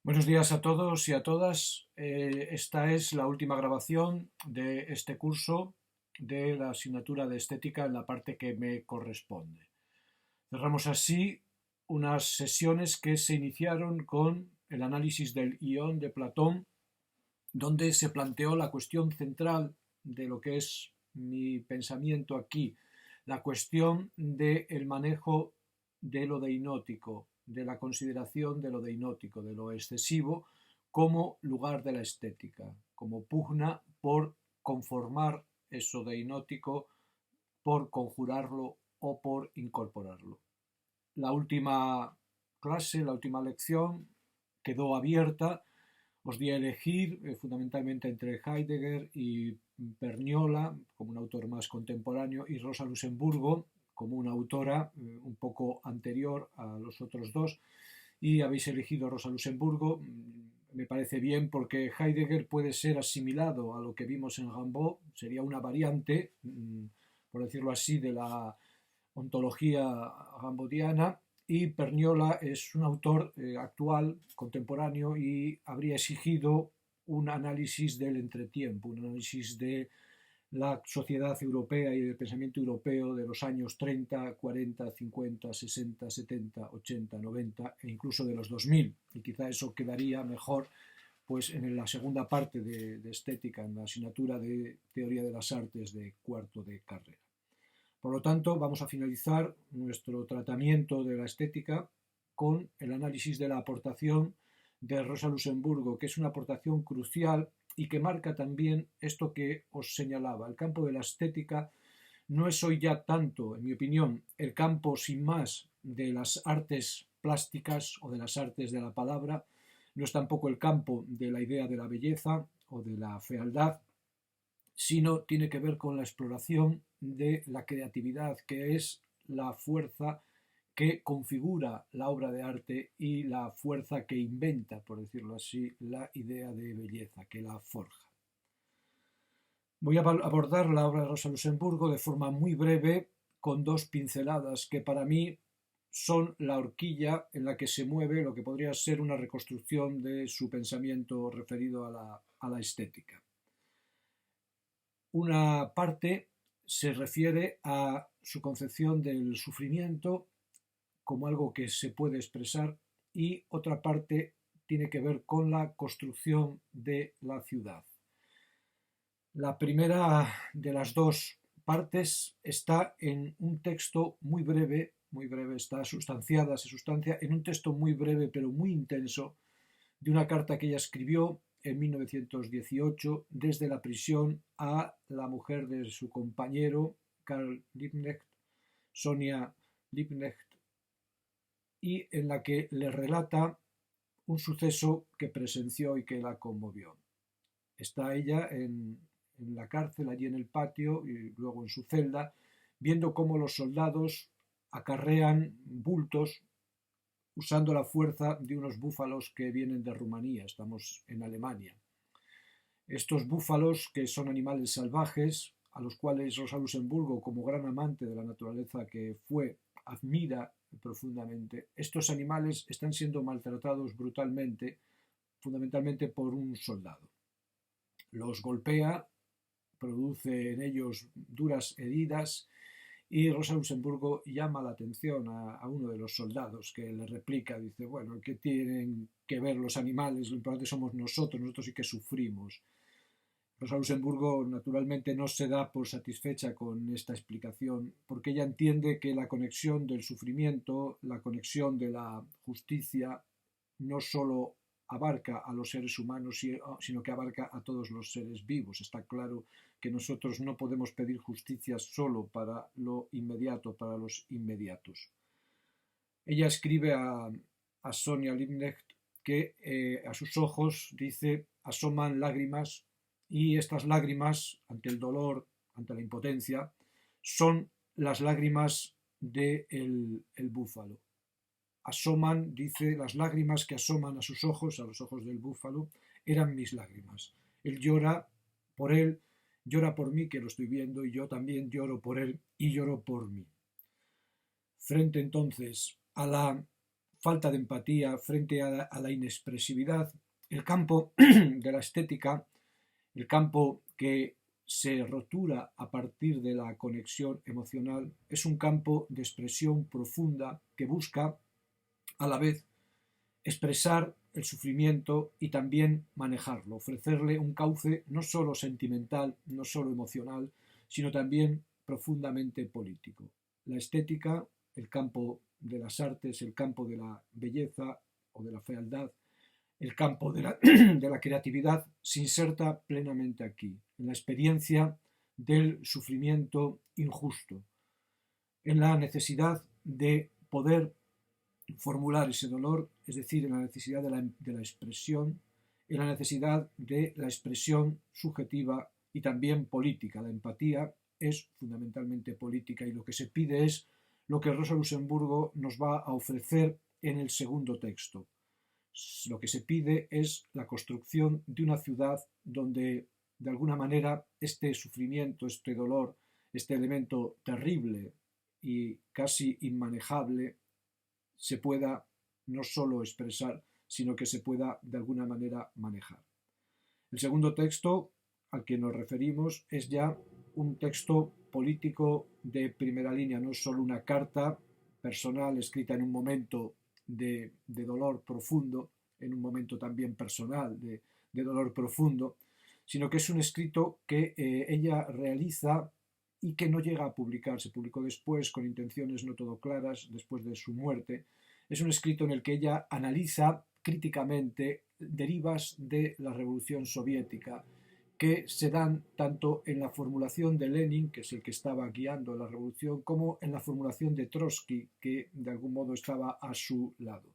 Buenos días a todos y a todas. Esta es la última grabación de este curso de la asignatura de estética en la parte que me corresponde. Cerramos así unas sesiones que se iniciaron con el análisis del Ion de Platón, donde se planteó la cuestión central de lo que es mi pensamiento aquí, la cuestión del manejo de lo deinótico, de la consideración de lo deinótico, de lo excesivo, como lugar de la estética, como pugna por conformar eso deinótico, por conjurarlo o por incorporarlo. La última clase, la última lección, quedó abierta. Os di a elegir fundamentalmente entre Heidegger y Perniola, como un autor más contemporáneo, y Rosa Luxemburgo, como una autora un poco anterior a los otros dos, y habéis elegido Rosa Luxemburgo. Me parece bien porque Heidegger puede ser asimilado a lo que vimos en Rimbaud, sería una variante, por decirlo así, de la ontología rambodiana, y Perniola es un autor actual, contemporáneo, y habría exigido un análisis del entretiempo, un análisis de la sociedad europea y del pensamiento europeo de los años 30, 40, 50, 60, 70, 80, 90 e incluso de los 2000. Y quizá eso quedaría mejor pues en la segunda parte de estética, en la asignatura de teoría de las artes de cuarto de carrera. Por lo tanto, vamos a finalizar nuestro tratamiento de la estética con el análisis de la aportación de Rosa Luxemburgo, que es una aportación crucial y que marca también esto que os señalaba. El campo de la estética no es hoy ya tanto, en mi opinión, el campo sin más de las artes plásticas o de las artes de la palabra, no es tampoco el campo de la idea de la belleza o de la fealdad, sino tiene que ver con la exploración de la creatividad, que es la fuerza que configura la obra de arte y la fuerza que inventa, por decirlo así, la idea de belleza, que la forja. Voy a abordar la obra de Rosa Luxemburgo de forma muy breve, con dos pinceladas que para mí son la horquilla en la que se mueve lo que podría ser una reconstrucción de su pensamiento referido a la estética. Una parte se refiere a su concepción del sufrimiento como algo que se puede expresar, y otra parte tiene que ver con la construcción de la ciudad. La primera de las dos partes está en un texto muy breve, está sustanciada, se sustancia en un texto muy breve pero muy intenso de una carta que ella escribió en 1918 desde la prisión a la mujer de su compañero Karl Liebknecht, Sonia Liebknecht, y en la que le relata un suceso que presenció y que la conmovió. Está ella en la cárcel, allí en el patio, y luego en su celda, viendo cómo los soldados acarrean bultos usando la fuerza de unos búfalos que vienen de Rumanía. Estamos en Alemania. Estos búfalos, que son animales salvajes, a los cuales Rosa Luxemburgo, como gran amante de la naturaleza que fue, admira profundamente, estos animales están siendo maltratados brutalmente, fundamentalmente por un soldado. Los golpea, produce en ellos duras heridas, y Rosa Luxemburgo llama la atención a uno de los soldados, que le replica, dice, bueno, ¿qué tienen que ver los animales? Lo importante somos nosotros sí que sufrimos. Rosa Luxemburgo naturalmente no se da por satisfecha con esta explicación, porque ella entiende que la conexión del sufrimiento, la conexión de la justicia, no solo abarca a los seres humanos, sino que abarca a todos los seres vivos. Está claro que nosotros no podemos pedir justicia solo para lo inmediato, para los inmediatos. Ella escribe a Sonia Liebknecht que a sus ojos, dice, asoman lágrimas, y estas lágrimas, ante el dolor, ante la impotencia, son las lágrimas del búfalo. Asoman, dice, las lágrimas que asoman a sus ojos, a los ojos del búfalo, eran mis lágrimas. Él llora por él, llora por mí, que lo estoy viendo, y yo también lloro por él y lloro por mí. Frente entonces a la falta de empatía frente a la inexpresividad, el campo de la estética, el campo que se rotura a partir de la conexión emocional, es un campo de expresión profunda que busca a la vez expresar el sufrimiento y también manejarlo, ofrecerle un cauce no solo sentimental, no solo emocional, sino también profundamente político. La estética, el campo de las artes, el campo de la belleza o de la fealdad, el campo de la creatividad se inserta plenamente aquí, en la experiencia del sufrimiento injusto, en la necesidad de poder formular ese dolor, es decir, en la necesidad de la expresión, en la necesidad de la expresión subjetiva y también política. La empatía es fundamentalmente política y lo que se pide es lo que Rosa Luxemburgo nos va a ofrecer en el segundo texto. Lo que se pide es la construcción de una ciudad donde, de alguna manera, este sufrimiento, este dolor, este elemento terrible y casi inmanejable, se pueda no solo expresar, sino que se pueda de alguna manera manejar. El segundo texto al que nos referimos es ya un texto político de primera línea, no es solo una carta personal escrita en un momento de dolor profundo, en un momento también personal de dolor profundo, sino que es un escrito que ella realiza y que no llega a publicar. Se publicó después con intenciones no todo claras, después de su muerte. Es un escrito en el que ella analiza críticamente derivas de la Revolución Soviética que se dan tanto en la formulación de Lenin, que es el que estaba guiando la revolución, como en la formulación de Trotsky, que de algún modo estaba a su lado.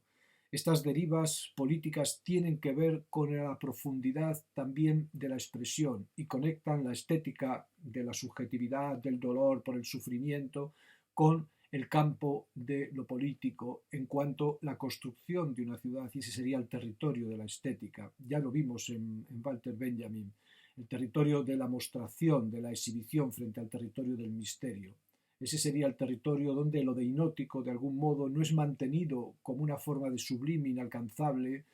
Estas derivas políticas tienen que ver con la profundidad también de la expresión y conectan la estética de la subjetividad, del dolor por el sufrimiento, con el campo de lo político en cuanto a la construcción de una ciudad, y ese sería el territorio de la estética. Ya lo vimos en Walter Benjamin, el territorio de la mostración, de la exhibición frente al territorio del misterio. Ese sería el territorio donde lo deinótico de algún modo no es mantenido como una forma de sublime, inalcanzable,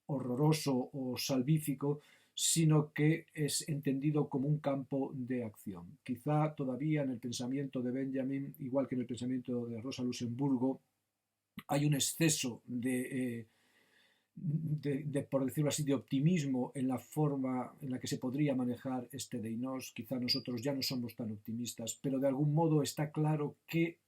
horroroso o salvífico, sino que es entendido como un campo de acción. Quizá todavía en el pensamiento de Benjamin, igual que en el pensamiento de Rosa Luxemburgo, hay un exceso por decirlo así, de optimismo en la forma en la que se podría manejar este Deinos. Quizá nosotros ya no somos tan optimistas, pero de algún modo está claro que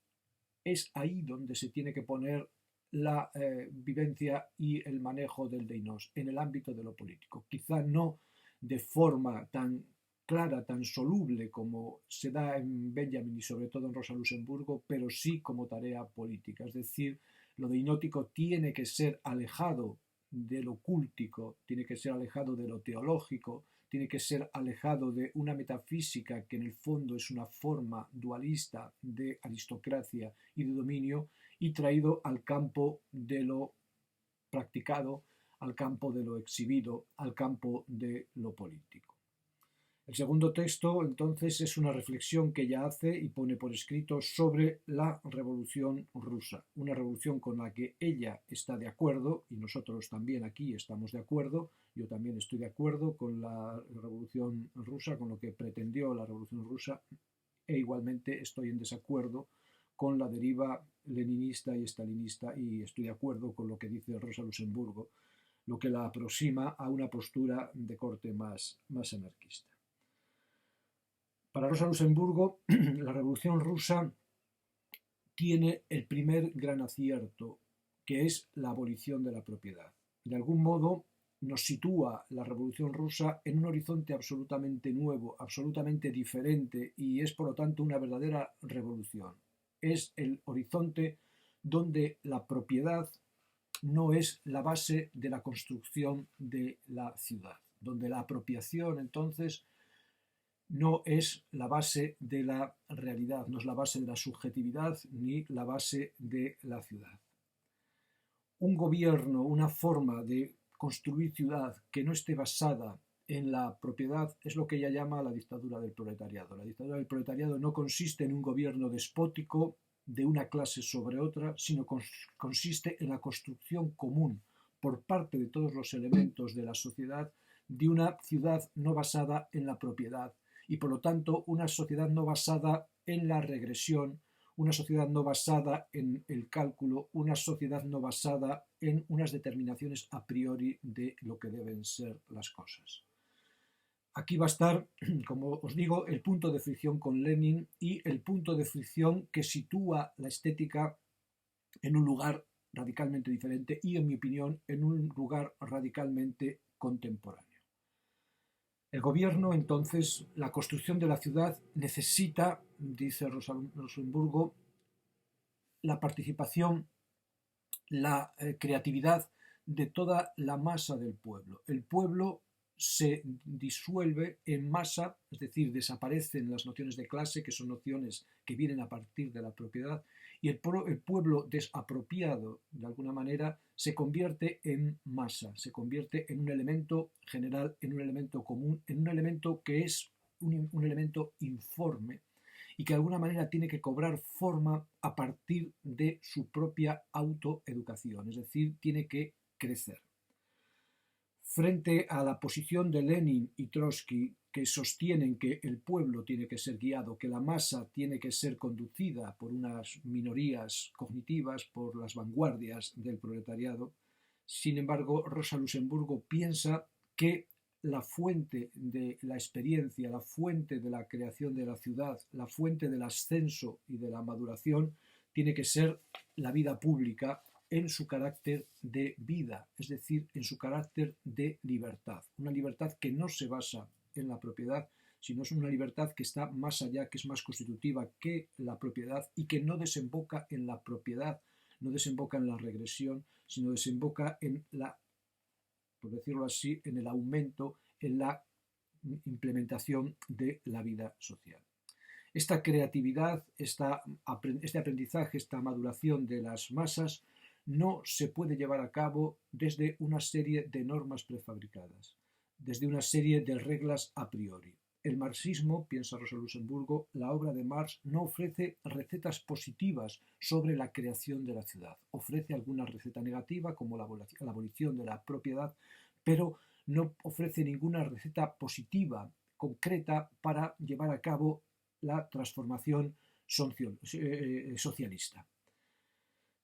es ahí donde se tiene que poner la vivencia y el manejo del Deinos, en el ámbito de lo político. Quizá no de forma tan clara, tan soluble como se da en Benjamin y sobre todo en Rosa Luxemburgo, pero sí como tarea política. Es decir, lo deinótico tiene que ser alejado de lo cultico, tiene que ser alejado de lo teológico, tiene que ser alejado de una metafísica que en el fondo es una forma dualista de aristocracia y de dominio, y traído al campo de lo practicado, al campo de lo exhibido, al campo de lo político. El segundo texto, entonces, es una reflexión que ella hace y pone por escrito sobre la Revolución Rusa, una revolución con la que ella está de acuerdo, y nosotros también aquí estamos de acuerdo. Yo también estoy de acuerdo con la Revolución Rusa, con lo que pretendió la Revolución Rusa, e igualmente estoy en desacuerdo con la deriva leninista y stalinista, y estoy de acuerdo con lo que dice Rosa Luxemburgo, lo que la aproxima a una postura de corte más anarquista. Para Rosa Luxemburgo, la Revolución Rusa tiene el primer gran acierto, que es la abolición de la propiedad. De algún modo nos sitúa la Revolución Rusa en un horizonte absolutamente nuevo, absolutamente diferente, y es por lo tanto una verdadera revolución. Es el horizonte donde la propiedad no es la base de la construcción de la ciudad, donde la apropiación entonces no es la base de la realidad, no es la base de la subjetividad ni la base de la ciudad. Un gobierno, una forma de construir ciudad que no esté basada en la propiedad es lo que ella llama la dictadura del proletariado. La dictadura del proletariado no consiste en un gobierno despótico de una clase sobre otra, sino consiste en la construcción común por parte de todos los elementos de la sociedad de una ciudad no basada en la propiedad y por lo tanto una sociedad no basada en la regresión, una sociedad no basada en el cálculo, una sociedad no basada en unas determinaciones a priori de lo que deben ser las cosas. Aquí va a estar, como os digo, el punto de fricción con Lenin y el punto de fricción que sitúa la estética en un lugar radicalmente diferente y, en mi opinión, en un lugar radicalmente contemporáneo. El gobierno, entonces, la construcción de la ciudad necesita, dice Rosenburgo, la participación, la creatividad de toda la masa del pueblo. El pueblo se disuelve en masa, es decir, desaparecen las nociones de clase, que son nociones que vienen a partir de la propiedad, y el pueblo desapropiado, de alguna manera, se convierte en masa, se convierte en un elemento general, en un elemento común, en un elemento que es un elemento informe y que de alguna manera tiene que cobrar forma a partir de su propia autoeducación, es decir, tiene que crecer. Frente a la posición de Lenin y Trotsky, que sostienen que el pueblo tiene que ser guiado, que la masa tiene que ser conducida por unas minorías cognitivas, por las vanguardias del proletariado, sin embargo, Rosa Luxemburgo piensa que la fuente de la experiencia, la fuente de la creación de la ciudad, la fuente del ascenso y de la maduración, tiene que ser la vida pública en su carácter de vida, es decir, en su carácter de libertad. Una libertad que no se basa en la propiedad, sino es una libertad que está más allá, que es más constitutiva que la propiedad y que no desemboca en la propiedad, no desemboca en la regresión, sino desemboca en la, por decirlo así, en el aumento, en la implementación de la vida social. Esta creatividad, este aprendizaje, esta maduración de las masas no se puede llevar a cabo desde una serie de normas prefabricadas, desde una serie de reglas a priori. El marxismo, piensa Rosa Luxemburgo, la obra de Marx no ofrece recetas positivas sobre la creación de la ciudad. Ofrece alguna receta negativa, como la abolición de la propiedad, pero no ofrece ninguna receta positiva, concreta, para llevar a cabo la transformación socialista.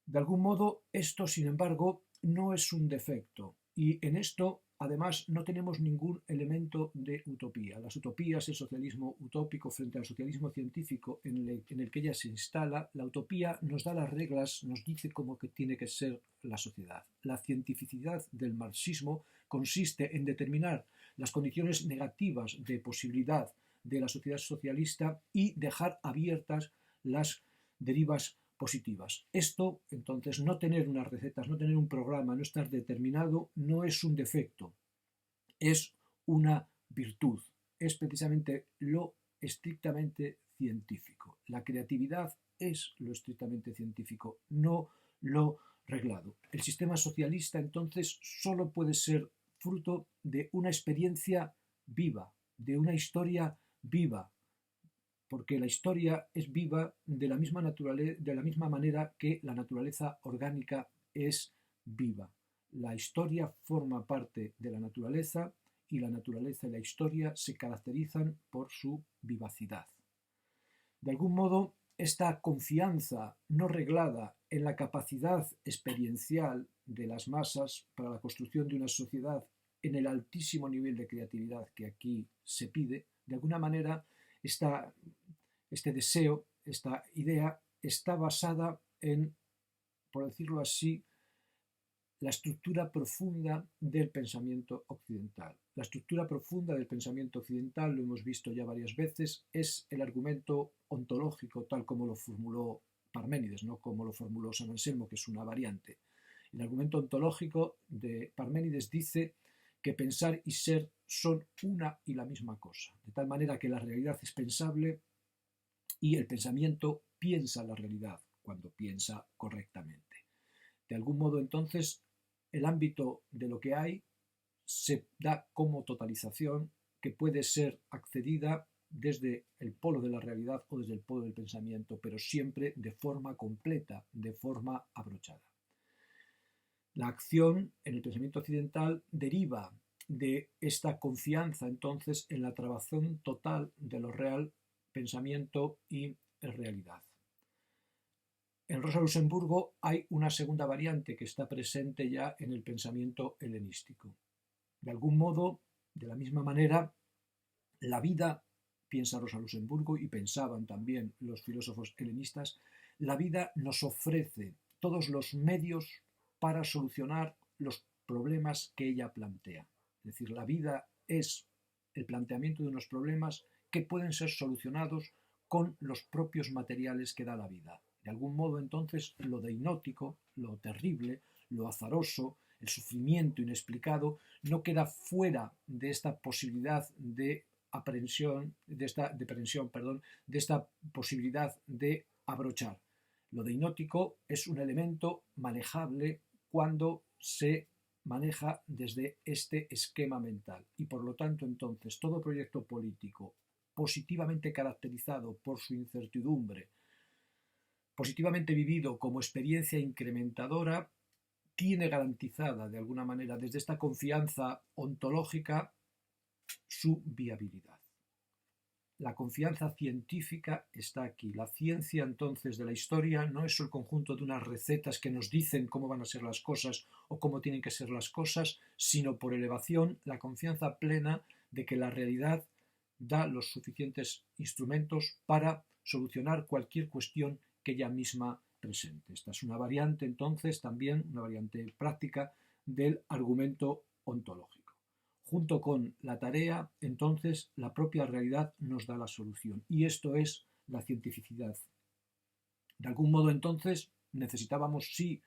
De algún modo, esto, sin embargo, no es un defecto, y en esto, además, no tenemos ningún elemento de utopía. Las utopías, el socialismo utópico frente al socialismo científico en el que ella se instala, la utopía nos da las reglas, nos dice cómo que tiene que ser la sociedad. La cientificidad del marxismo consiste en determinar las condiciones negativas de posibilidad de la sociedad socialista y dejar abiertas las derivas positivas. Esto, entonces, no tener unas recetas, no tener un programa, no estar determinado, no es un defecto, es una virtud, es precisamente lo estrictamente científico. La creatividad es lo estrictamente científico, no lo reglado. El sistema socialista, entonces, solo puede ser fruto de una experiencia viva, de una historia viva, porque la historia es viva de la misma manera que la naturaleza orgánica es viva. La historia forma parte de la naturaleza y la naturaleza y la historia se caracterizan por su vivacidad. De algún modo, esta confianza no reglada en la capacidad experiencial de las masas para la construcción de una sociedad en el altísimo nivel de creatividad que aquí se pide, de alguna manera este deseo, esta idea, está basada en, por decirlo así, la estructura profunda del pensamiento occidental. La estructura profunda del pensamiento occidental, lo hemos visto ya varias veces, es el argumento ontológico tal como lo formuló Parménides, no como lo formuló San Anselmo, que es una variante. El argumento ontológico de Parménides dice que pensar y ser son una y la misma cosa, de tal manera que la realidad es pensable y el pensamiento piensa la realidad cuando piensa correctamente. De algún modo, entonces, el ámbito de lo que hay se da como totalización que puede ser accedida desde el polo de la realidad o desde el polo del pensamiento, pero siempre de forma completa, de forma abrochada. La acción en el pensamiento occidental deriva de esta confianza entonces en la trabación total de lo real, pensamiento y realidad. En Rosa Luxemburgo hay una segunda variante que está presente ya en el pensamiento helenístico. De algún modo, de la misma manera, la vida, piensa Rosa Luxemburgo y pensaban también los filósofos helenistas, la vida nos ofrece todos los medios para solucionar los problemas que ella plantea. Es decir, la vida es el planteamiento de unos problemas que pueden ser solucionados con los propios materiales que da la vida. De algún modo, entonces, lo deinótico, lo terrible, lo azaroso, el sufrimiento inexplicado, no queda fuera de esta posibilidad de aprehensión, de esta posibilidad de abrochar. Lo deinótico es un elemento manejable cuando se maneja desde este esquema mental y por lo tanto entonces todo proyecto político positivamente caracterizado por su incertidumbre, positivamente vivido como experiencia incrementadora, tiene garantizada de alguna manera desde esta confianza ontológica su viabilidad. La confianza científica está aquí. La ciencia entonces de la historia no es el conjunto de unas recetas que nos dicen cómo van a ser las cosas o cómo tienen que ser las cosas, sino por elevación la confianza plena de que la realidad da los suficientes instrumentos para solucionar cualquier cuestión que ella misma presente. Esta es una variante entonces también, una variante práctica del argumento ontológico. Junto con la tarea, entonces, la propia realidad nos da la solución. Y esto es la cientificidad. De algún modo, entonces, necesitábamos, sí,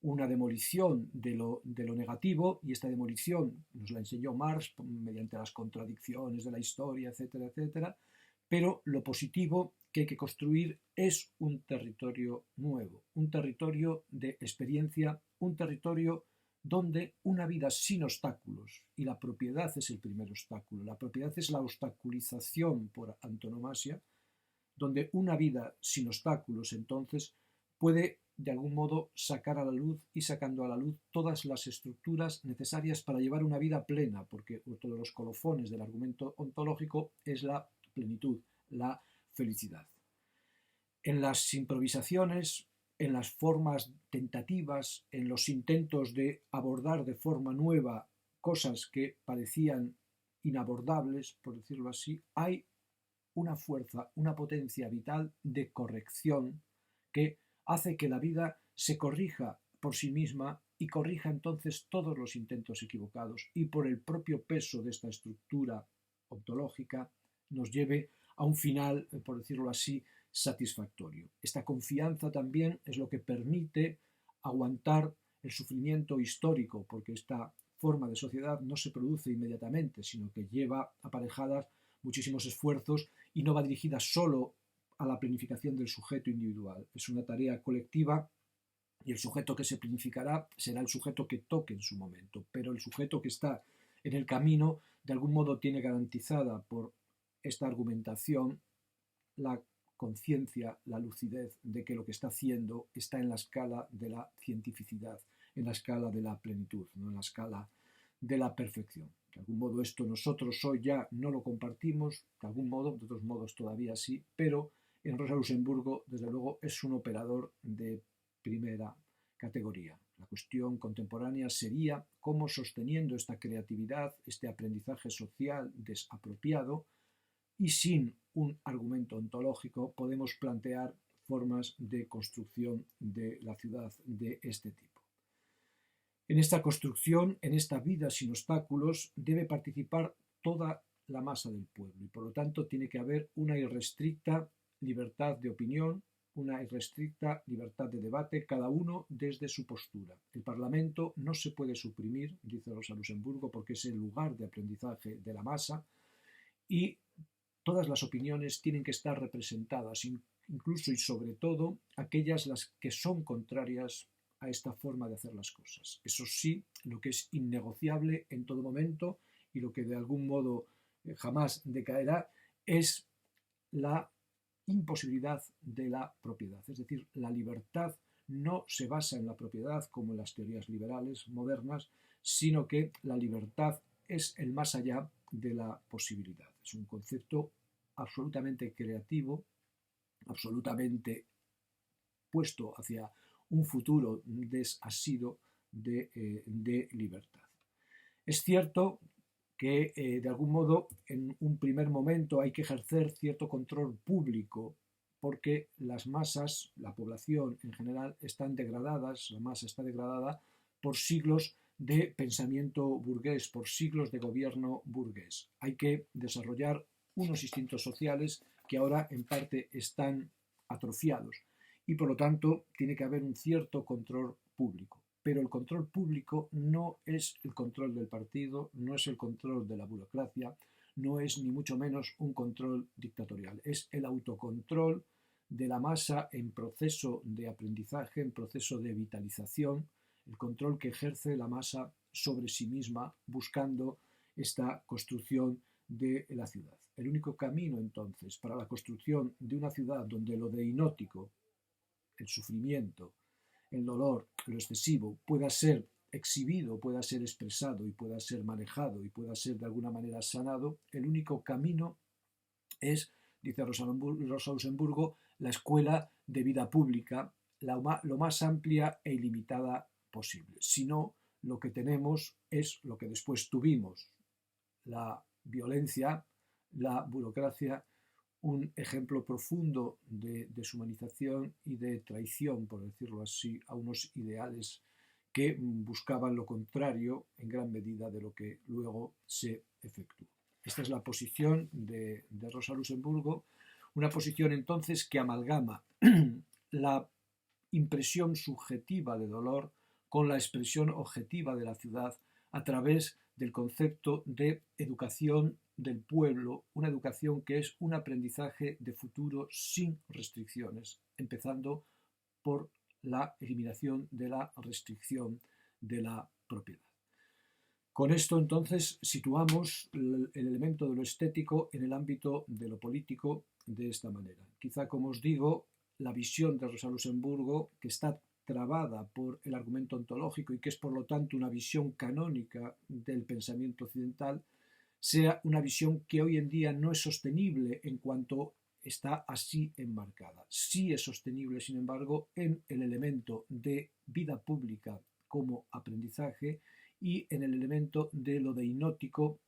una demolición de lo negativo, y esta demolición nos la enseñó Marx mediante las contradicciones de la historia, etcétera, etcétera, pero lo positivo que hay que construir es un territorio nuevo, un territorio de experiencia, un territorio donde una vida sin obstáculos, y la propiedad es el primer obstáculo, la propiedad es la obstaculización por antonomasia, donde una vida sin obstáculos entonces puede de algún modo sacar a la luz y sacando a la luz todas las estructuras necesarias para llevar una vida plena, porque otro de los colofones del argumento ontológico es la plenitud, la felicidad. En las improvisaciones, en las formas tentativas, en los intentos de abordar de forma nueva cosas que parecían inabordables, por decirlo así, hay una fuerza, una potencia vital de corrección que hace que la vida se corrija por sí misma y corrija entonces todos los intentos equivocados y por el propio peso de esta estructura ontológica nos lleve a un final, por decirlo así, satisfactorio. Esta confianza también es lo que permite aguantar el sufrimiento histórico, porque esta forma de sociedad no se produce inmediatamente, sino que lleva aparejadas muchísimos esfuerzos y no va dirigida solo a la planificación del sujeto individual. Es una tarea colectiva y el sujeto que se planificará será el sujeto que toque en su momento, pero el sujeto que está en el camino de algún modo tiene garantizada por esta argumentación la conciencia, la lucidez de que lo que está haciendo está en la escala de la cientificidad, en la escala de la plenitud, no en la escala de la perfección. De algún modo esto nosotros hoy ya no lo compartimos, de algún modo, de otros modos todavía sí, pero en Rosa Luxemburgo desde luego es un operador de primera categoría. La cuestión contemporánea sería cómo sosteniendo esta creatividad, este aprendizaje social desapropiado, y sin un argumento ontológico podemos plantear formas de construcción de la ciudad de este tipo. En esta construcción, en esta vida sin obstáculos, debe participar toda la masa del pueblo y por lo tanto tiene que haber una irrestricta libertad de opinión, una irrestricta libertad de debate, cada uno desde su postura. El Parlamento no se puede suprimir, dice Rosa Luxemburgo, porque es el lugar de aprendizaje de la masa y todas las opiniones tienen que estar representadas, incluso y sobre todo aquellas las que son contrarias a esta forma de hacer las cosas. Eso sí, lo que es innegociable en todo momento y lo que de algún modo jamás decaerá es la imposibilidad de la propiedad. Es decir, la libertad no se basa en la propiedad como en las teorías liberales modernas, sino que la libertad es el más allá de la posibilidad. Es un concepto absolutamente creativo, absolutamente puesto hacia un futuro desasido de libertad. Es cierto que de algún modo en un primer momento hay que ejercer cierto control público porque las masas, la población en general, están degradadas, la masa está degradada por siglos de pensamiento burgués, por siglos de gobierno burgués. Hay que desarrollar unos instintos sociales que ahora en parte están atrofiados y por lo tanto tiene que haber un cierto control público. Pero el control público no es el control del partido, no es el control de la burocracia, no es ni mucho menos un control dictatorial, es el autocontrol de la masa en proceso de aprendizaje, en proceso de vitalización, el control que ejerce la masa sobre sí misma buscando esta construcción de la ciudad. El único camino entonces para la construcción de una ciudad donde lo deinótico, el sufrimiento, el dolor, lo excesivo, pueda ser exhibido, pueda ser expresado y pueda ser manejado y pueda ser de alguna manera sanado, el único camino es, dice Rosa Luxemburgo, la escuela de vida pública, lo más amplia e ilimitada posible. Si no, lo que tenemos es lo que después tuvimos, la violencia, la burocracia, un ejemplo profundo de deshumanización y de traición, por decirlo así, a unos ideales que buscaban lo contrario en gran medida de lo que luego se efectuó. Esta es la posición de Rosa Luxemburgo, una posición entonces que amalgama la impresión subjetiva de dolor con la expresión objetiva de la ciudad a través del concepto de educación del pueblo, una educación que es un aprendizaje de futuro sin restricciones, empezando por la eliminación de la restricción de la propiedad. Con esto entonces situamos el elemento de lo estético en el ámbito de lo político de esta manera. Quizá, como os digo, la visión de Rosa Luxemburgo, que está trabada por el argumento ontológico y que es por lo tanto una visión canónica del pensamiento occidental, sea una visión que hoy en día no es sostenible en cuanto está así enmarcada. Sí es sostenible, sin embargo, en el elemento de vida pública como aprendizaje y en el elemento de lo deinótico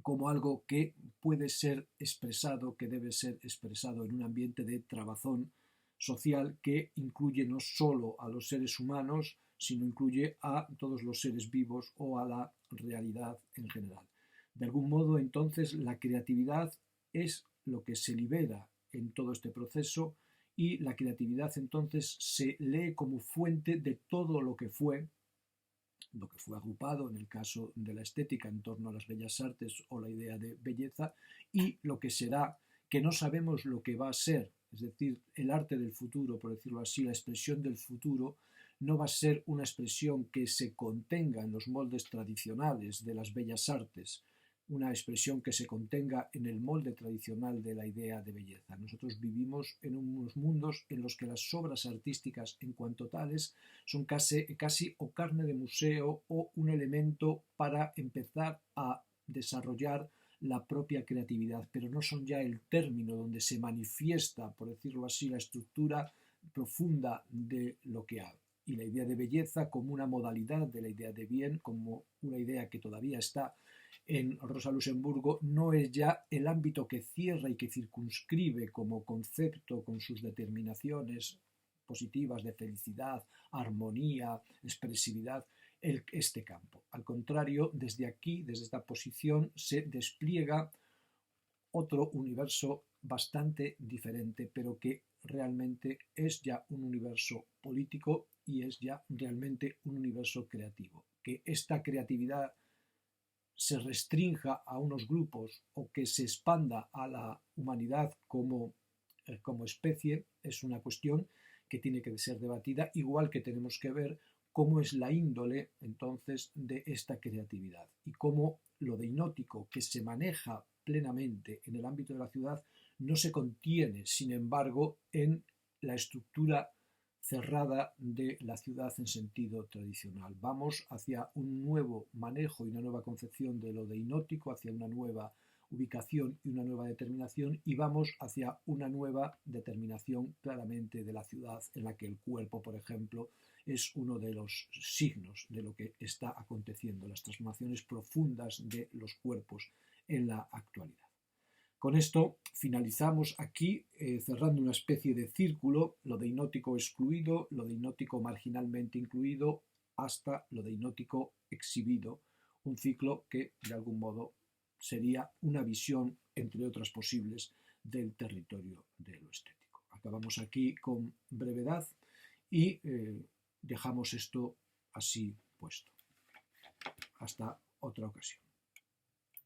como algo que puede ser expresado, que debe ser expresado en un ambiente de trabazón social que incluye no solo a los seres humanos, sino incluye a todos los seres vivos o a la realidad en general. De algún modo, entonces, la creatividad es lo que se libera en todo este proceso y la creatividad entonces se lee como fuente de todo lo que fue agrupado en el caso de la estética en torno a las bellas artes o la idea de belleza, y lo que será, que no sabemos lo que va a ser, es decir, el arte del futuro, por decirlo así, la expresión del futuro, no va a ser una expresión que se contenga en los moldes tradicionales de las bellas artes, una expresión que se contenga en el molde tradicional de la idea de belleza. Nosotros vivimos en unos mundos en los que las obras artísticas en cuanto tales son casi o carne de museo o un elemento para empezar a desarrollar la propia creatividad, pero no son ya el término donde se manifiesta, por decirlo así, la estructura profunda de lo que hay. Y la idea de belleza como una modalidad de la idea de bien, como una idea que todavía está en Rosa Luxemburgo, no es ya el ámbito que cierra y que circunscribe como concepto con sus determinaciones positivas de felicidad, armonía, expresividad, este campo. Al contrario, desde aquí, desde esta posición, se despliega otro universo bastante diferente, pero que realmente es ya un universo político y es ya realmente un universo creativo. Que esta creatividad se restrinja a unos grupos o que se expanda a la humanidad como especie es una cuestión que tiene que ser debatida, igual que tenemos que ver cómo es la índole entonces de esta creatividad y cómo lo deinótico que se maneja plenamente en el ámbito de la ciudad no se contiene, sin embargo, en la estructura cerrada de la ciudad en sentido tradicional. Vamos hacia un nuevo manejo y una nueva concepción de lo deinótico, hacia una nueva ubicación y una nueva determinación, y vamos hacia una nueva determinación claramente de la ciudad, en la que el cuerpo, por ejemplo, es uno de los signos de lo que está aconteciendo, las transformaciones profundas de los cuerpos en la actualidad. Con esto finalizamos aquí, cerrando una especie de círculo, lo deinótico excluido, lo deinótico marginalmente incluido, hasta lo deinótico exhibido, un ciclo que de algún modo sería una visión, entre otras posibles, del territorio de lo estético. Acabamos aquí con brevedad y dejamos esto así puesto. Hasta otra ocasión.